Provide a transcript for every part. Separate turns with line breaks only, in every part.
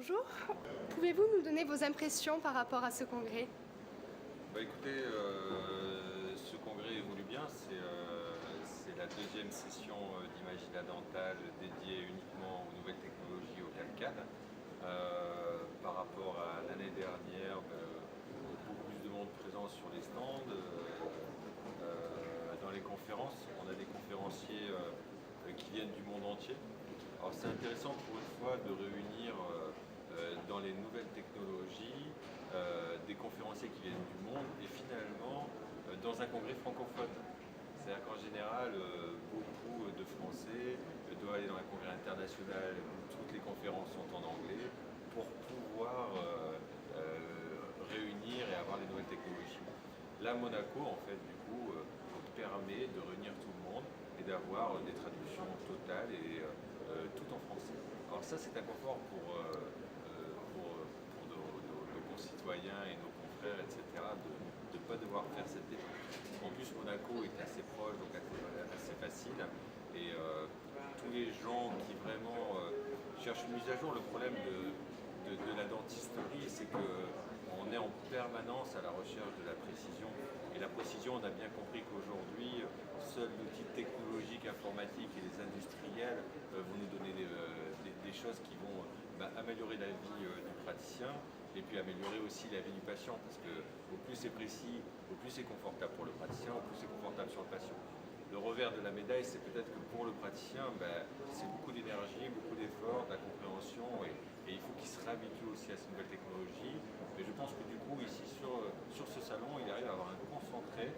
Bonjour, pouvez-vous nous donner vos impressions par rapport à ce congrès?
Écoutez, ce congrès évolue bien, c'est la deuxième session d'Imagina Dental dédiée uniquement aux nouvelles technologies au CAD-CAM. Par rapport à l'année dernière, beaucoup plus de monde présent sur les stands, dans les conférences. On a des conférenciers qui viennent du monde entier. Alors c'est intéressant pour une fois de réunir dans les nouvelles technologies des conférenciers qui viennent du monde et finalement dans un congrès francophone. C'est-à-dire qu'en général, beaucoup de Français doivent aller dans un congrès international où toutes les conférences sont en anglais pour pouvoir réunir et avoir les nouvelles technologies. Là, Monaco, en fait, du coup, permet de réunir tout le monde et d'avoir des traductions totales et tout en français. Alors ça, c'est un confort pour nos concitoyens et nos confrères, etc., de ne pas devoir faire cette démarche. En plus, Monaco est assez proche, donc assez facile. Et tous les gens qui vraiment cherchent une mise à jour, le problème de la dentisterie, c'est qu'on est en permanence à la recherche de la précision. Et la précision, on a bien compris qu'aujourd'hui, seuls l'outil technologique, informatique et les industriels vont nous donner des choses qui vont améliorer la vie du praticien et puis améliorer aussi la vie du patient, parce que au plus c'est précis, au plus c'est confortable pour le praticien, au plus c'est confortable sur le patient. Le revers de la médaille, c'est peut-être que pour le praticien, c'est beaucoup d'énergie, beaucoup d'efforts, de la compréhension, et il faut qu'il se réhabitue aussi à ces nouvelles technologies. Mais je pense que du coup, ici, sur ce salon, il arrive à avoir un concentré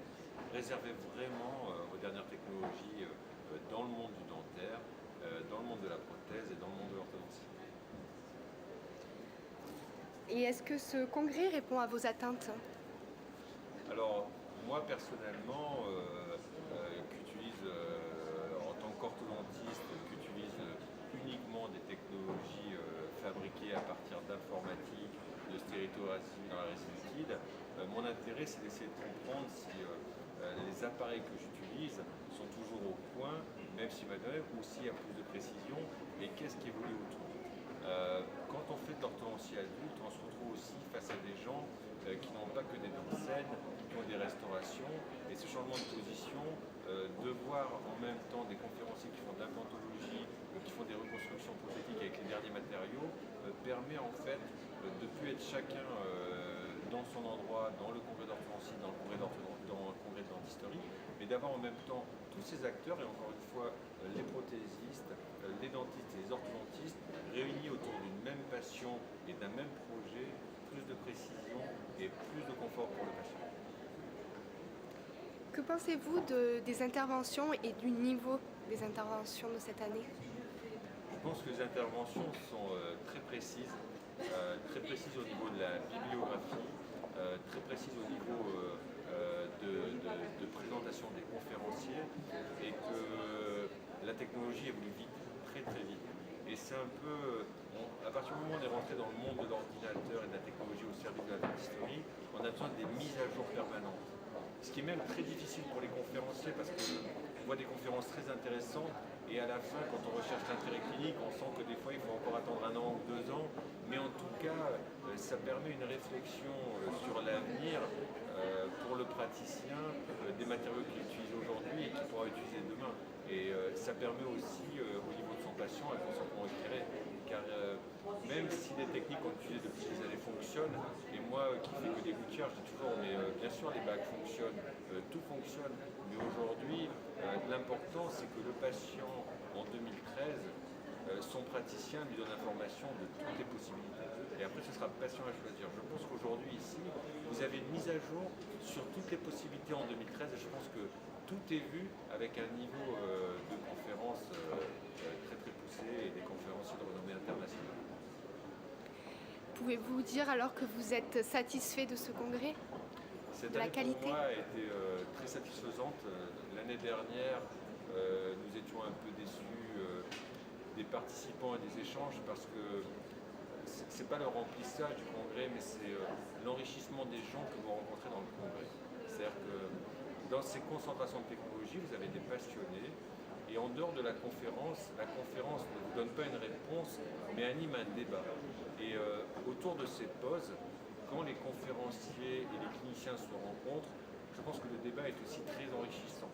réservé vraiment aux dernières technologies dans le monde du dentaire, dans le monde de la prothèse et dans le monde de l'orthodontie.
Et est-ce que ce congrès répond à vos attentes?
Alors, moi personnellement, qu'utilise en tant qu'orthodontiste, qu'utilise uniquement des technologies fabriquées à partir d'informatique, de stéréothérapie dans la résine liquide, mon intérêt c'est d'essayer de comprendre si les appareils que j'utilise sont toujours au point, même si manuel, ou s'il y a plus de précision, et qu'est-ce qui évolue autour. Quand on fait de l'orthodontie adulte, on se retrouve aussi face à des gens qui n'ont pas que des dents saines, qui ont des restaurations, et ce changement de position, de voir en même temps des conférenciers qui font de l'implantologie, qui font des reconstructions prothétiques avec les derniers matériaux, permet en fait de ne plus être chacun dans son endroit, dans le congrès d'orthodontie, dans le congrès de dentisterie, mais d'avoir en même temps tous ces acteurs, et encore une fois, les prothésistes, les dentistes et les orthodontistes, réunis autour d'une même passion et d'un même projet, plus de précision et plus de confort pour le patient.
Que pensez-vous des interventions et du niveau des interventions de cette année?
Je pense que les interventions sont très précises au niveau de la bibliographie, très précises au niveau de présentation des conférenciers, et que la technologie évolue vite, très très vite. Et c'est un peu, à partir du moment où on est rentré dans le monde de l'ordinateur et de la technologie au service de la dentisterie, on a besoin des mises à jour permanentes. Ce qui est même très difficile pour les conférenciers, parce qu'on voit des conférences très intéressantes et à la fin, quand on recherche l'intérêt clinique, on sent que des fois il faut encore attendre 1 an ou 2 ans. Mais en tout cas, ça permet une réflexion sur l'avenir pour le praticien des matériaux qu'il utilise aujourd'hui et qu'il pourra utiliser demain. Et ça permet aussi au niveau de son patient un consentement éclairé. Car même si les techniques qu'on utilise depuis des années fonctionnent, et moi qui fais que des gouttières, je dis toujours, mais bien sûr les bacs fonctionnent, tout fonctionne, mais aujourd'hui l'important c'est que le patient en 2013, son praticien lui donne information de toutes les possibilités. Et après ce sera le patient à choisir. Je pense qu'aujourd'hui ici, vous avez une mise à jour sur toutes les possibilités en 2013, et je pense que tout est vu avec un niveau de conférence très très poussé et des conférenciers de renommée internationale.
Pouvez-vous dire alors que vous êtes satisfait de ce congrès?
Cette
De la
année pour
qualité?
moi a été très satisfaisante. L'année dernière, nous étions un peu déçus des participants et des échanges, parce que c'est pas le remplissage du congrès, mais c'est l'enrichissement des gens que vous rencontrez dans le congrès. C'est-à-dire que dans ces concentrations de technologie, vous avez des passionnés, et en dehors de la conférence ne vous donne pas une réponse, mais anime un débat. Et autour de cette pause, quand les conférenciers et les cliniciens se rencontrent, je pense que le débat est aussi très enrichissant.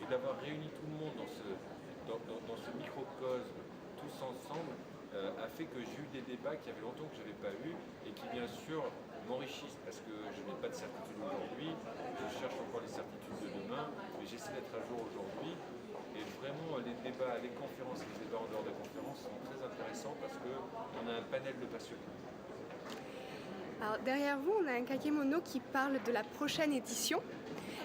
Et d'avoir réuni tout le monde dans ce microcosme, tous ensemble, a fait que j'ai eu des débats qu'il y avait longtemps que je n'avais pas eu et qui bien sûr m'enrichissent parce que je n'ai pas de certitude aujourd'hui, je cherche encore les certitudes de demain, mais j'essaie d'être à jour aujourd'hui. Et vraiment, les débats, les conférences et les débats en dehors des conférences sont très intéressants parce qu'on a un panel de passionnés.
Alors, derrière vous, on a un kakémono qui parle de la prochaine édition.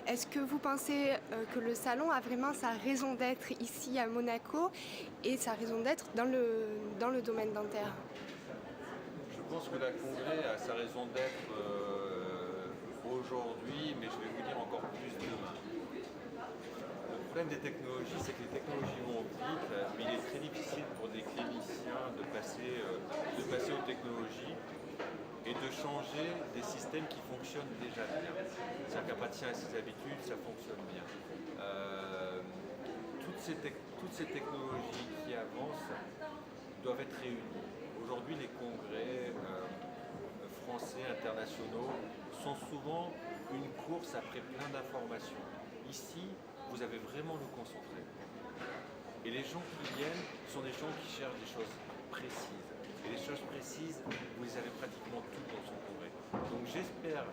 Est-ce que vous pensez que le salon a vraiment sa raison d'être ici à Monaco et sa raison d'être dans le domaine dentaire?
Je pense que la congrès a sa raison d'être aujourd'hui, mais je vais vous dire encore plus demain. Le problème des technologies, c'est que les technologies vont vite, mais il est très difficile pour des cliniciens de passer aux technologies et de changer des systèmes qui fonctionnent déjà bien. C'est-à-dire qu'un praticien a ses habitudes, ça fonctionne bien. Toutes ces technologies qui avancent doivent être réunies. Aujourd'hui, les congrès français, internationaux, sont souvent une course après plein d'informations. Ici, vous avez vraiment le concentré. Et les gens qui viennent sont des gens qui cherchent des choses précises. Et les choses précises, vous les avez pratiquement toutes dans son congrès. Donc j'espère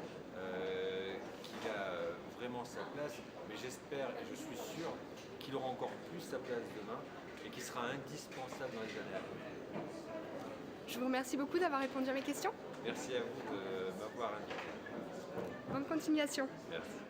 qu'il a vraiment sa place, mais j'espère et je suis sûr qu'il aura encore plus sa place demain et qu'il sera indispensable dans les années à venir.
Je vous remercie beaucoup d'avoir répondu à mes questions.
Merci à vous de m'avoir invité.
Bonne continuation.
Merci.